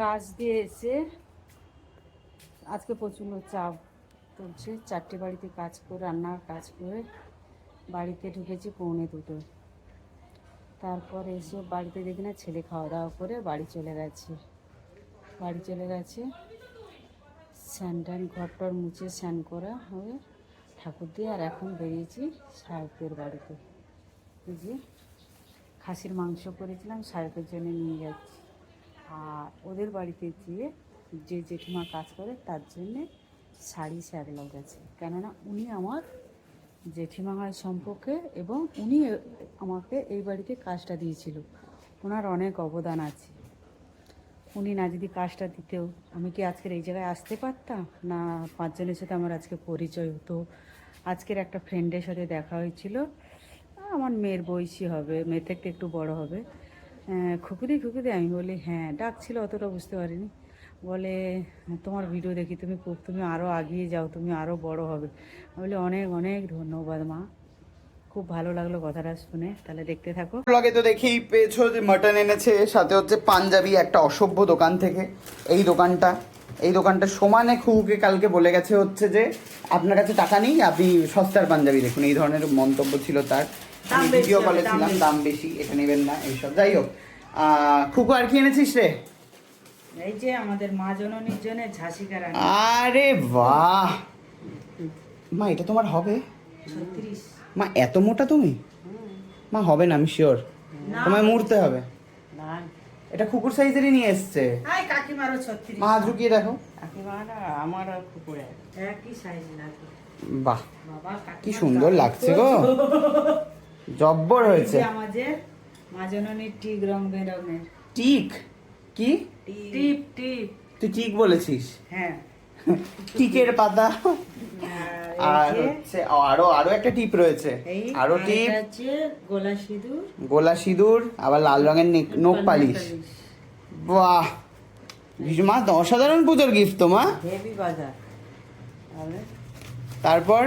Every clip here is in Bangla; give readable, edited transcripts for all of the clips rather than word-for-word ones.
কাজ দিয়ে এসে আজকে প্রচণ্ড চাপ চলছে। 4টে বাড়িতে কাজ করে, রান্নার কাজ করে বাড়িতে ঢুকেছি 1:45। তারপর এসে বাড়িতে দেখি না ছেলে খাওয়া দাওয়া করে বাড়ি চলে গেছে। স্নান টান ঘরটর মুছে স্নান করা হবে ঠাকুর দিয়ে। আর এখন বেরিয়েছি সাহেবের বাড়িতে। এই যে খাসির মাংস করেছিলাম, সাহেবের জন্য নিয়ে যাচ্ছি। আর ওদের বাড়িতে গিয়ে যে জেঠিমা কাজ করে তার জন্যে শাড়ি স্যাগলাও গেছে, কেননা উনি আমার জেঠিমা হয় সম্পর্কে এবং উনি আমাকে এই বাড়িতে কাজটা দিয়েছিল। ওনার অনেক অবদান আছে। উনি না যদি কাজটা দিতেও আমি কি আজকের এই জায়গায় আসতে পারতাম না? 5 জনের সাথে আমার আজকে পরিচয় হতো। আজকের একটা ফ্রেন্ডের সাথে দেখা হয়েছিল, আমার মেয়ের বয়সী হবে, মেয়ে থেকে একটু বড় হবে। খুকুদি আমি বলি হ্যাঁ, ডাকছিল, অতটা বুঝতে পারিনি। বলে তোমার ভিডিও দেখি, তুমি আরও এগিয়ে যাও, তুমি আরও বড় হবে। আমি বলি অনেক অনেক ধন্যবাদ মা, খুব ভালো লাগলো কথাটা শুনে। তাহলে দেখতে থাকো। ব্লগে তো দেখেই পেয়েছো যে মাটন এনেছে, সাথে হচ্ছে পাঞ্জাবি একটা অসভ্য দোকান থেকে। এই দোকানটা সমানে খুকে কালকে বলে গেছে হচ্ছে যে আপনার কাছে টাকা নেই, আপনি সস্তার পাঞ্জাবি দেখুন, এই ধরনের মন্তব্য ছিল তার। ভিডিও কলে ছিলাম, দাম বেশি, এটা নেবেন না, এইসব। যাই হোক, খুকু আর কি এনেছিস রে? এই যে আমাদের মা জননীর জন্য ঝাঁসিকা রানী। আরে বাহ মা, এটা তোমার হবে? 36। মা এত মোটা তুমি? মা হবে না, আমি শিওর, তোমায় মুড়তে হবে। না, এটা কুকুর সাইজেরই নিয়ে এসছে। আই কাকিমারও 36। মা ঝুঁকিয়ে দেখো। কাকিমার আমার আর কুকুরে একই সাইজ লাগে। বাহ, বাবা কি সুন্দর লাগছে গো, জব্বর হয়েছে। আমাদের মা জননীর টিক রং বেরঙের। টিক? কি টিপ টিপ? তুই টিক বলেছিস? হ্যাঁ, টিকের পাতা। আর এই যে হচ্ছে আরো একটা টিপ রয়েছে, এই আরো টিপ, এটা হচ্ছে গোলা সিঁদুর। গোলা সিঁদুর, আবার লাল রঙের নখ পালিশ। বাহ, মা অসাধারণ পুজোর গিফট তো মা। হেভি বাজার। তাহলে তারপর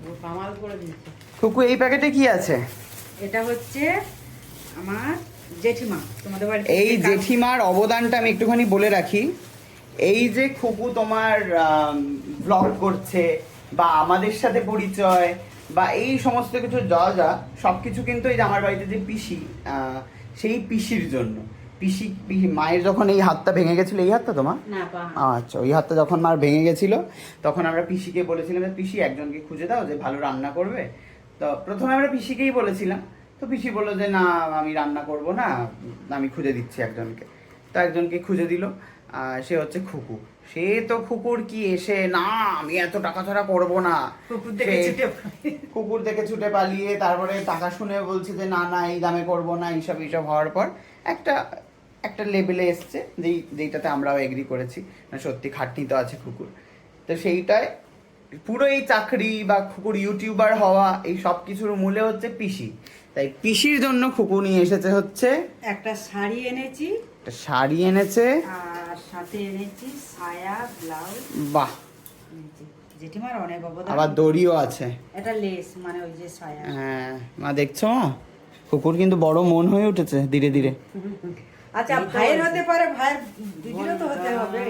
ও কামাল করে দিয়েছে। কুকু এই প্যাকেটে কি আছে? এটা হচ্ছে আমার জেঠিমা, তোমাদের বাড়িতে এই জেঠিমার অবদানটা আমি একটুখানি বলে রাখি। এই যে খুকু তোমার ব্লগ করছে বা আমাদের সাথে পরিচয় বা এই সমস্ত কিছু যা সব কিছু কিন্তু এই যে আমার বাড়িতে যে পিসি, সেই পিসির জন্য। পিসি মায়ের যখন এই হাতটা ভেঙে গেছিলো, এই হাতটা তোমার? আচ্ছা, ওই হাতটা যখন মার ভেঙে গেছিলো তখন আমরা পিসিকে বলেছিলাম যে পিসি একজনকে খুঁজে দাও যে ভালো রান্না করবে। তো প্রথমে আমরা পিসিকেই বলেছিলাম, তো পিসি বললো যে না আমি রান্না করব না, আমি খুঁজে দিচ্ছি একজনকে। তো একজনকে খুঁজে দিল, সে হচ্ছে খুকু। সে তো খুকুর কি এসে না আমি এত টাকা ছাড়া করবো না, কুকুর থেকে ছুটে পালিয়ে তারপরে টাকা শুনে বলছে যে না না এই দামে করবো না, এইসব হওয়ার পর একটা লেভেলে এসছে যেইটাতে আমরাও এগ্রি করেছি না, সত্যি খাটনি তো আছে খুকুর। তো সেইটাই পুরো এই চাকরি বা খুকুর ইউটিউবার হওয়া এই সব কিছুর মূলে হচ্ছে পিসি। তাই পিসির জন্য খুকু নিয়ে এসেছে হচ্ছে একটা শাড়ি এনেছি, একটা শাড়ি এনেছে, আর সাথে এনেছি সায়া ব্লাউজ। বাহ, জেঠিমার অনেক অবদান। আবার দড়িও আছে, এটা লেস মানে ওই যে সায়া। হ্যাঁ মা দেখছো মা, কুকুর কিন্তু বড় মন হয়ে উঠেছে ধীরে ধীরে। আচ্ছা, ভাইয়ের হতে পারে, ভাইয়ের দিদিরও তো হতে হবে।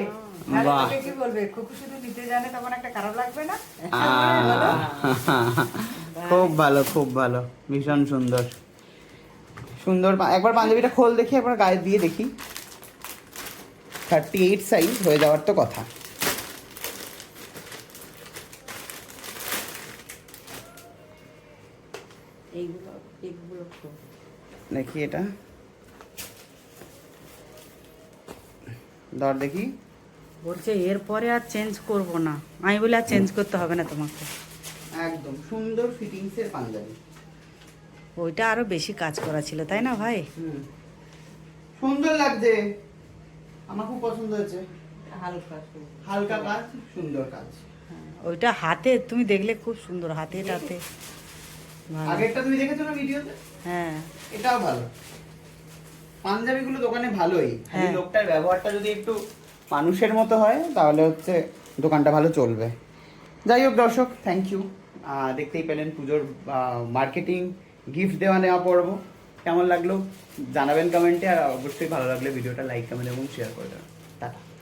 বাহ, কি বলবে, কুকুর শুধু নিতে জানে তখন একটা খারাপ লাগবে না? খুব ভালো, খুব ভালো, ভীষণ সুন্দর সুন্দর। একবার পাঞ্জাবিটা খোল দেখি, একবার গায়ে দিয়ে দেখি। 38 সাইজ হয়ে যাওয়ার তো কথা। দেখি এটা ধর দেখি। বলছে এরপরে আর চেঞ্জ করব না। আমি বলি আর চেঞ্জ করতে হবে না তোমাকে, একদম সুন্দর ফিটিংসের পাঞ্জাবি। ওইটা আরো বেশি কাজ করা ছিল তাই না ভাই? সুন্দর লাগছে, আমার খুব পছন্দ হয়েছে। হালকা কাজ, সুন্দর কাজ। ওইটা হাতে তুমি দেখলে খুব সুন্দর, হাতে টাতে। আগেরটা তুমি দেখেছো না ভিডিওতে? হ্যাঁ, এটাও ভালো। পাঞ্জাবিগুলো দোকানে ভালোই, খালি লোকটার ব্যবহারটা যদি একটু মানুষের মতো হয় তাহলে হচ্ছে দোকানটা ভালো চলবে। যাই হোক দর্শক, থ্যাংক ইউ। দেখতেই পেলেন পুজোর মার্কেটিং, গিফট দেওয়া নেওয়া পর্ব। কেমন লাগলো জানাবেন কমেন্টে, আর অবশ্যই ভালো লাগলে ভিডিওটা লাইক, কমেন্ট এবং শেয়ার করে দেবেন। টাটা।